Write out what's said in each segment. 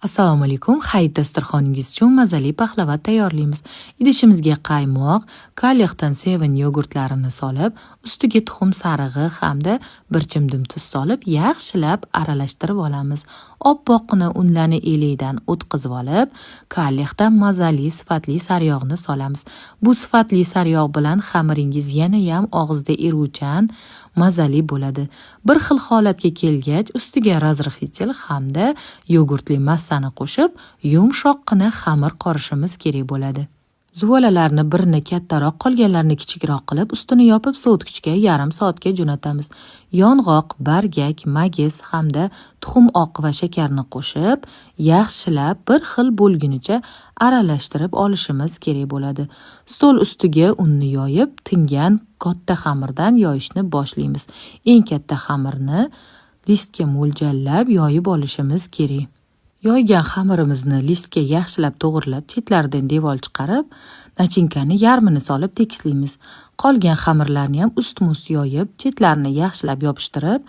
Assalomu alaykum. Hayit dasturxoningiz uchun mazali paxlava tayyorlaymiz. Idishimizga qaymoq, Kalyahdan 7 yogurtlarini solib, ustiga tuxum sarig'i hamda bir chimdim tuz solib, yaxshilab aralashtirib olamiz. Oppoqqina unlarni elakdan o'tkazib olib, Kalyahdan mazali sifatli sariyog'ni solamiz. Bu sifatli sariyog' bilan xamiringiz yana ham og'izda eruvchan, mazali bo'ladi. Bir xil holatga kelgach, ustiga razrixitel hamda yogurtli massani qo'shib, yumshoqqina xamir qorishimiz kerak bo'ladi. Zuvolalarni birini kattaroq, qolganlarini kichikroq qilib, ustini yopib sovutgichga yarim soatga jo'natamiz. Yong'oq, bargak, magiz hamda tuxum oq va shakarni qo'shib, yaxshilab bir xil bo'lgunicha aralashtirib olishimiz kerak bo'ladi. Stol ustiga unni yoyib, tingan katta xamirdan yoyishni boshlaymiz. Eng katta xamirni listga mo'ljallab yoyib olishimiz kerak. Yoygan xamirimizni listga yaxshilab to'g'rilab, chetlaridan devor chiqarib, nachinkani yarmini solib tekislaymiz. Qolgan xamirlarni ham ust-must yoyib, chetlarini yaxshilab yopishtirib,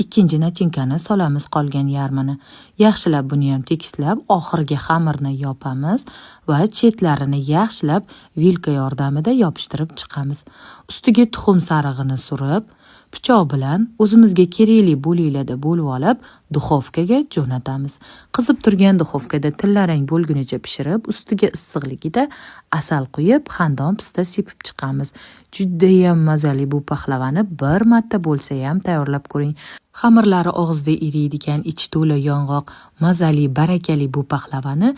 ikkinchi nachinkani solamiz qolgan yarmini. Yaxshilab buni ham tekislab, oxirgi xamirni yopamiz va chetlarini yaxshilab vilka yordamida yopishtirib chiqamiz. Ustiga tuxum sarig'ini surib, pichoq bilan o'zimizga kerakli bo'laklarda bo'lib olib, duxovkaga jo'natamiz. Qizib turgan duxovkada tillarang bo'lgunicha pishirib, ustiga issiqligida asal quyib, xandon pista sepib chiqamiz. Judayam mazali bu paxlavani bir marta bo'lsa ham tayyorlab ko'ring. Xamirlari og'izda eriydigan, ichi to'la yong'oq, mazali, barakali bu paxlavani